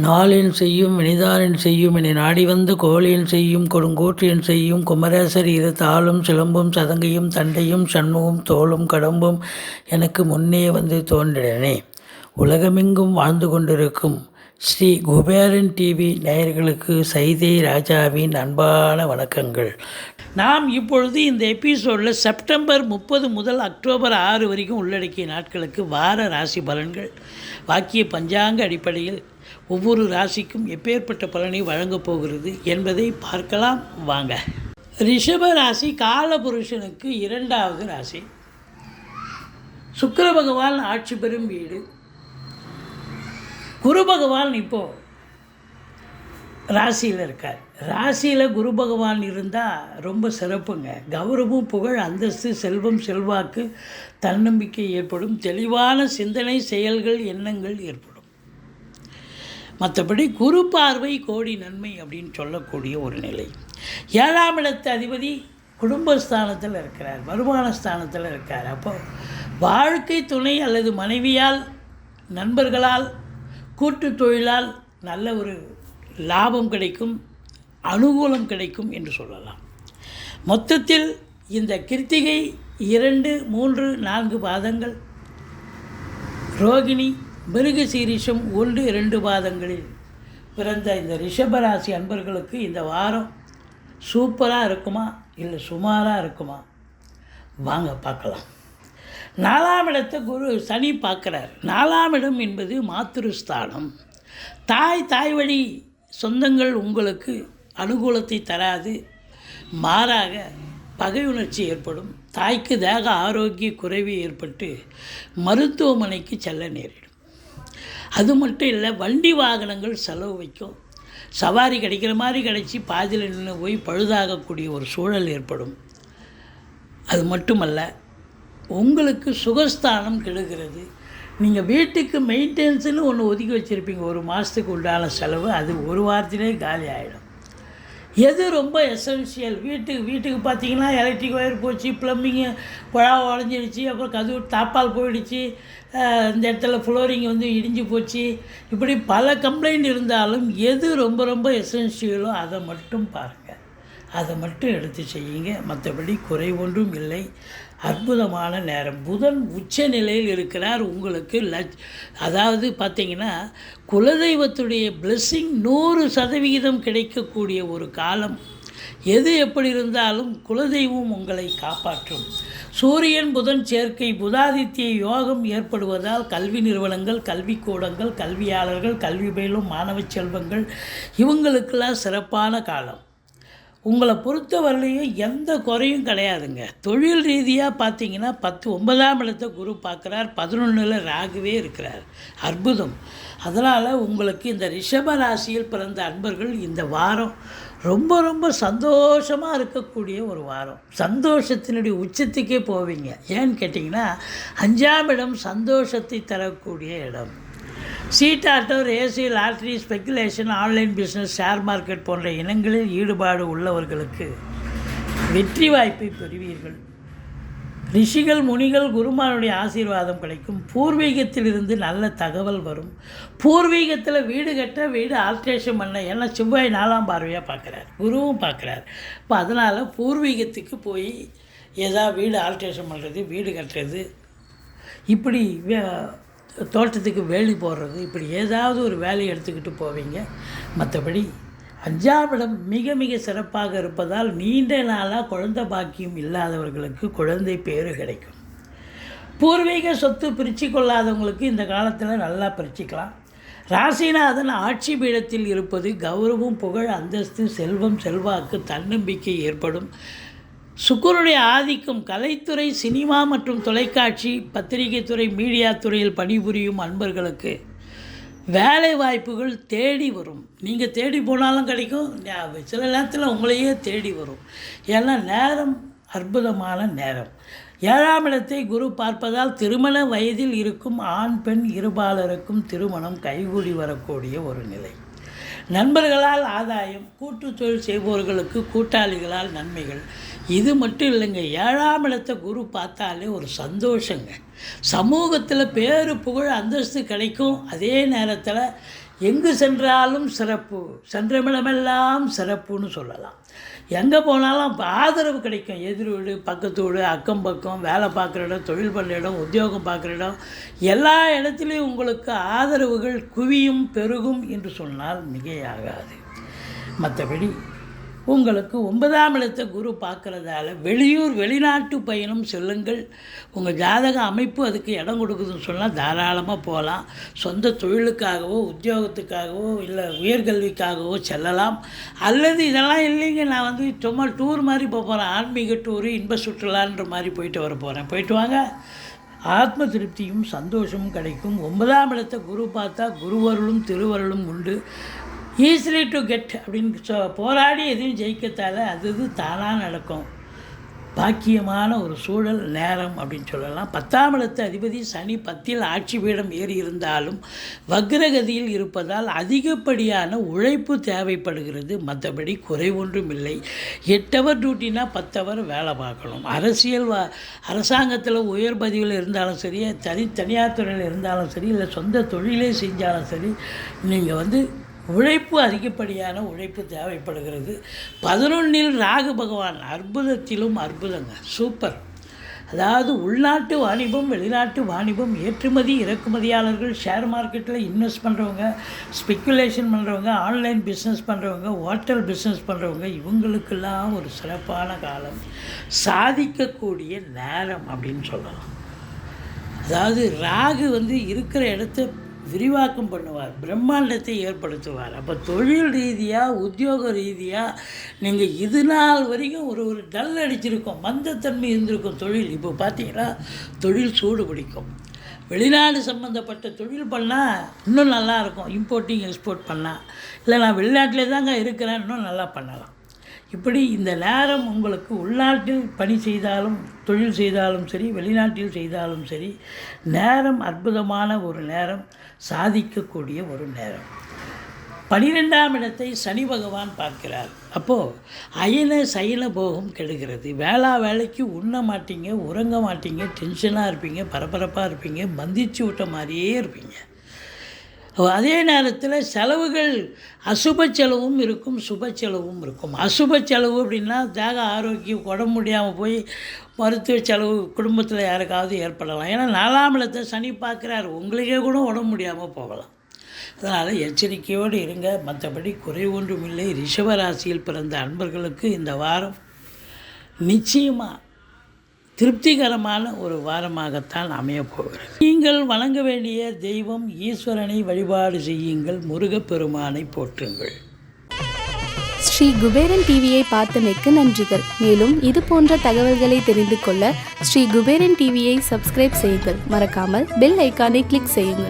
நாளின் செய்யும் வினிதானின் செய்யும் என நாடி வந்து கோழியின் செய்யும் கொடுங்கூற்றியன் செய்யும் குமரேசர் இரு தாளும் சிலம்பும் சதங்கையும் தண்டையும் சண்முகம் தோளும் கடம்பும் எனக்கு முன்னே வந்து தோன்றினே. உலகமெங்கும் வாழ்ந்து கொண்டிருக்கும் ஸ்ரீ குபேரன் டிவி நேயர்களுக்கு சைதை ராஜாவின் அன்பான வணக்கங்கள். நாம் இப்பொழுது இந்த எபிசோடில் செப்டம்பர் 30 முதல் அக்டோபர் 6 வரைக்கும் உள்ளடக்கிய நாட்களுக்கு வார ராசி பலன்கள் வாக்கிய பஞ்சாங்க அடிப்படையில் ஒவ்வொரு ராசிக்கும் எப்பேற்பட்ட பலனை வழங்கப் போகிறது என்பதை பார்க்கலாம் வாங்க. ரிஷப ராசி காலபுருஷனுக்கு 2வது ராசி. சுக்கிர பகவான் ஆட்சி பெறும் வீடு. குரு பகவான் இப்போது ராசியில் இருக்கார். ராசியில் குரு பகவான் இருந்தால் ரொம்ப சிறப்புங்க. கௌரவம், புகழ், அந்தஸ்து, செல்வம், செல்வாக்கு, தன்னம்பிக்கை ஏற்படும். தெளிவான சிந்தனை, செயல்கள், எண்ணங்கள் ஏற்படும். மற்றபடி குரு பார்வை கோடி நன்மை அப்படின்னு சொல்லக்கூடிய ஒரு நிலை. 7ஆம் இடத்து அதிபதி குடும்பஸ்தானத்தில் இருக்கிறார், வருமான ஸ்தானத்தில் இருக்கார். அப்போ வாழ்க்கை துணை அல்லது மனைவியால், நண்பர்களால், கூட்டு தொழிலால் நல்ல ஒரு லாபம் கிடைக்கும், அனுகூலம் கிடைக்கும் என்று சொல்லலாம். மொத்தத்தில் இந்த கிருத்திகை 2, 3, 4 பாதங்கள், ரோகிணி, மிருகசீரிஷம் 1, 2 பாதங்களில் பிறந்த இந்த ரிஷபராசி அன்பர்களுக்கு இந்த வாரம் சூப்பராக இருக்குமா இல்லை சுமாராக இருக்குமா? வாங்க பார்க்கலாம். 4ஆம் இடத்தை சனி பார்க்குறார். 4ஆம் இடம் என்பது மாத்திருஸ்தானம். தாய் வழி சொந்தங்கள் உங்களுக்கு அனுகூலத்தை தராது, மாறாக பகை உணர்ச்சி ஏற்படும். தாய்க்கு தேக ஆரோக்கிய குறைவு ஏற்பட்டு மருத்துவமனைக்கு செல்ல நேரிடும். அது மட்டும் இல்லை, வண்டி வாகனங்கள் செலவு வைக்கும். சவாரி கிடைக்கிற மாதிரி கிடைச்சி பாதியில் நின்று போய் பழுதாகக்கூடிய ஒரு சூழல் ஏற்படும். அது மட்டுமல்ல, உங்களுக்கு சுகஸ்தானம் கெடுகிறது. நீங்கள் வீட்டுக்கு மெயின்டெனன்ஸுன்னு ஒன்று ஒதுக்கி வச்சுருப்பீங்க, ஒரு மாதத்துக்கு உண்டான செலவு, அது ஒரு வாரத்திலே காலி ஆகிடும். எது ரொம்ப எசென்ஷியல், வீட்டுக்கு பார்த்தீங்கன்னா எலக்ட்ரிக் ஒயர் போச்சு, ப்ளம்பிங்கு குழாவை உடஞ்சிடுச்சு, அப்புறம் கதவு தாப்பால் போயிடுச்சு, இந்த இடத்துல ஃப்ளோரிங் வந்து இடிஞ்சு போச்சு, இப்படி பல கம்ப்ளைண்ட் இருந்தாலும் எது ரொம்ப எசென்ஷியலோ அதை மட்டும் பாருங்கள், அதை மட்டும் எடுத்து செய்யுங்க. மற்றபடி குறை ஒன்றும் இல்லை. அற்புதமான நேரம். புதன் உச்ச நிலையில் இருக்கிறார். உங்களுக்கு அதாவது பார்த்திங்கன்னா குலதெய்வத்துடைய பிளெஸ்ஸிங் 100% கிடைக்கக்கூடிய ஒரு காலம். எது எப்படி இருந்தாலும் குலதெய்வம் உங்களை காப்பாற்றும். சூரியன் புதன் சேர்க்கை, புதாதித்ய யோகம் ஏற்படுவதால் கல்வி நிறுவனங்கள், கல்விக்கூடங்கள், கல்வியாளர்கள், கல்வி பயிலும் மாணவ செல்வங்கள் இவங்களுக்கெல்லாம் சிறப்பான காலம். உங்களை பொறுத்தவரையிலையும் எந்த குறையும் கிடையாதுங்க. தொழில் ரீதியாக பார்த்தீங்கன்னா 9ஆம் இடத்தை குரு பார்க்குறார், 11இல் ராகுவே இருக்கிறார். அற்புதம். அதனால் உங்களுக்கு இந்த ரிஷப ராசியில் பிறந்த அன்பர்கள் இந்த வாரம் ரொம்ப சந்தோஷமாக இருக்கக்கூடிய ஒரு வாரம். சந்தோஷத்தினுடைய உச்சத்துக்கே போவீங்க. ஏன்னு கேட்டிங்கன்னா 5ஆம் இடம் சந்தோஷத்தை தரக்கூடிய இடம். சீட்டாட்டோ, ரேசி, lottery, speculation, online business, share market போன்ற இனங்களில் ஈடுபாடு உள்ளவர்களுக்கு வெற்றி வாய்ப்பை பெறுவீர்கள். ரிஷிகள், முனிகள், குருமானுடைய ஆசீர்வாதம் கிடைக்கும். பூர்வீகத்திலிருந்து நல்ல தகவல் வரும். பூர்வீகத்தில் வீடு கட்ட, வீடு ஆல்ட்ரேஷன் பண்ண, ஏன்னா செவ்வாய் 4ஆம் பார்வையாக பார்க்குறார், குருவும் பார்க்குறார். இப்போ அதனால் பூர்வீகத்துக்கு போய் ஏதாவது வீடு ஆல்ட்ரேஷன் பண்ணுறது, வீடு கட்டுறது, இப்படி தோட்டத்துக்கு வேலி போடுறது, இப்படி ஏதாவது ஒரு வேலையை எடுத்துக்கிட்டு போவீங்க. மற்றபடி 5ஆம் இடம் மிக சிறப்பாக இருப்பதால் நீண்ட நாளாக குழந்தை பாக்கியம் இல்லாதவர்களுக்கு குழந்தை பேறு கிடைக்கும். பூர்வீக சொத்து பிரித்து கொள்ளாதவங்களுக்கு இந்த காலத்தில் நல்லா பிரிச்சுக்கலாம். ராசிநாதன் ஆட்சி பீடத்தில் இருப்பது கௌரவம், புகழ், அந்தஸ்து, செல்வம், செல்வாக்கு, தன்னம்பிக்கை ஏற்படும். சுக்கிரனுடைய ஆதிக்கம் கலைத்துறை, சினிமா மற்றும் தொலைக்காட்சி, பத்திரிகை துறை, மீடியா துறையில் பணிபுரியும் அன்பர்களுக்கு வேலை வாய்ப்புகள் தேடி வரும். நீங்கள் தேடி போனாலும் கிடைக்கும், சில நேரத்தில் உங்களையே தேடி வரும். ஏன்னா நேரம் அற்புதமான நேரம். 7ஆம் இடத்தை குரு பார்ப்பதால் திருமண வயதில் இருக்கும் ஆண் பெண் இருபாலருக்கும் திருமணம் கைகூடி வரக்கூடிய ஒரு நிலை. நண்பர்களால் ஆதாயம், கூட்டு தொழில் செய்பவர்களுக்கு கூட்டாளிகளால் நன்மைகள். இது மட்டும் இல்லைங்க, 7ஆம் இடத்தை குரு பார்த்தாலே ஒரு சந்தோஷங்க. சமூகத்தில் பேரு புகழ் அந்தஸ்து கிடைக்கும். அதே நேரத்தில் எங்கு சென்றாலும் சிறப்பு, சென்றமிடமெல்லாம் சிறப்புன்னு சொல்லலாம். எங்கே போனாலும் ஆதரவு கிடைக்கும். எதிர் வீடு, பக்கத்து வீடு, அக்கம் பக்கம், வேலை பார்க்குற இடம், தொழில் பண்ணுற இடம், உத்தியோகம் பார்க்குற இடம், எல்லா இடத்துலையும் உங்களுக்கு ஆதரவுகள் குவியும், பெருகும் என்று சொன்னால் மிகையாகாது. மற்றபடி உங்களுக்கு 9ஆம் இடத்தை குரு பார்க்குறதால வெளியூர் வெளிநாட்டு பயணம் செல்லுங்கள். உங்கள் ஜாதக அமைப்பு அதுக்கு இடம் கொடுக்குதுன்னு சொன்னால் தாராளமாக போகலாம். சொந்த தொழிலுக்காகவோ உத்தியோகத்துக்காகவோ இல்லை உயர்கல்விக்காகவோ செல்லலாம். அல்லது இதெல்லாம் இல்லைங்க, நான் சும்மா டூர் மாதிரி போகிறேன், ஆன்மீக டூரு, இன்ப சுற்றுலான்ற மாதிரி போயிட்டு வர போகிறேன், போயிட்டு வாங்க. ஆத்ம திருப்தியும் சந்தோஷமும் கிடைக்கும். 9ஆம் இடத்தை குரு பார்த்தா குருவருளும் திருவருளும் உண்டு. ஈஸிலி டு கெட் அப்படின்னு போராடி எதையும் ஜெயிக்கத்தால் அது தானாக நடக்கும். பாக்கியமான ஒரு சூழல் நேரம் அப்படின்னு சொல்லலாம். 10ஆம் இடத்து அதிபதி சனி 10இல் ஆட்சி பீடம் ஏறி இருந்தாலும் வக்ரகதியில் இருப்பதால் அதிகப்படியான உழைப்பு தேவைப்படுகிறது. மற்றபடி குறை ஒன்றும் இல்லை. 8 ஹவர் டியூட்டினா 10 ஹவர் வேலை பார்க்கணும். அரசாங்கத்தில் உயர் பதிவில் இருந்தாலும் சரி, தனியார் துறையில் இருந்தாலும் சரி, இல்லை சொந்த தொழிலே செஞ்சாலும் சரி, நீங்கள் உழைப்பு அதிகப்படியான உழைப்பு தேவைப்படுகிறது. 11இல் ராகு பகவான் அற்புதத்திலும் அற்புதங்க, சூப்பர். அதாவது உள்நாட்டு வாணிபம், வெளிநாட்டு வாணிபம், ஏற்றுமதி இறக்குமதியாளர்கள், ஷேர் மார்க்கெட்டில் இன்வெஸ்ட் பண்ணுறவங்க, ஸ்பெக்குலேஷன் பண்ணுறவங்க, ஆன்லைன் பிஸ்னஸ் பண்ணுறவங்க, ஹோட்டல் பிஸ்னஸ் பண்ணுறவங்க, இவங்களுக்கெல்லாம் ஒரு சிறப்பான காலம், சாதிக்கக்கூடிய நேரம் அப்படின்னு சொல்லலாம். அதாவது ராகு இருக்கிற இடத்த விரிவாக்கம் பண்ணுவார், பிரம்மாண்டத்தை ஏற்படுத்துவார். அப்போ தொழில் ரீதியாக உத்தியோக ரீதியாக நீங்கள் இது நாள் வரைக்கும் ஒரு டல் அடிச்சிருக்கோம், மந்தத்தன்மை இருந்திருக்கும் தொழில். இப்போ பார்த்தீங்கன்னா தொழில் சூடு பிடிக்கும். வெளிநாடு சம்மந்தப்பட்ட தொழில் பண்ணால் இன்னும் நல்லாயிருக்கும். இம்போர்ட்டிங் எக்ஸ்போர்ட் பண்ணால், இல்லை நான் வெளிநாட்டிலே தாங்க இருக்கிறேன், இன்னும் நல்லா பண்ணலாம். இப்படி இந்த நேரம் உங்களுக்கு உள்நாட்டில் பணி செய்தாலும் தொழில் செய்தாலும் சரி, வெளிநாட்டில் செய்தாலும் சரி, நேரம் அற்புதமான ஒரு நேரம், சாதிக்கக்கூடிய ஒரு நேரம். 12ஆம் இடத்தை சனி பகவான் பார்க்கிறார். அப்போது அயன சயன போகம் கெடுகிறது. வேலைக்கு உண்ண மாட்டீங்க, உறங்க மாட்டீங்க, டென்ஷனாக இருப்பீங்க, பரபரப்பாக இருப்பீங்க, மந்திச்சு விட்ட மாதிரியே இருப்பீங்க. அதே நேரத்தில் செலவுகள் அசுப செலவும் இருக்கும், சுப செலவும் இருக்கும். அசுப செலவு அப்படின்னா தேக ஆரோக்கியம், உடம்பு முடியாமல் போய் மருத்துவ செலவு குடும்பத்தில் யாருக்காவது ஏற்படலாம். ஏன்னா 4ஆம் இடத்தை சனி பார்க்குறாரு, உங்களுக்கே கூட உடம்பு முடியாமல் போகலாம். அதனால் எச்சரிக்கையோடு இருங்க. மற்றபடி குறை ஒன்றும் இல்லை. ரிஷபராசியில் பிறந்த அன்பர்களுக்கு இந்த வாரம் நிச்சயமாக திருப்திகரமான ஒரு வாரமாகத்தான் அமையப்போகிறது. நீங்கள் வணங்க வேண்டிய தெய்வம் ஈஸ்வரனை வழிபாடு செய்யுங்கள், முருகப்பெருமானை போற்றுங்கள். ஸ்ரீ குபேரன் டிவியை பார்த்தமைக்கு நன்றிகள். மேலும் இது போன்ற தகவல்களை தெரிந்து கொள்ள ஸ்ரீ குபேரன் டிவியை சப்ஸ்கிரைப் செய்யுங்கள். மறக்காமல் பெல் ஐக்கானை கிளிக் செய்யுங்கள்.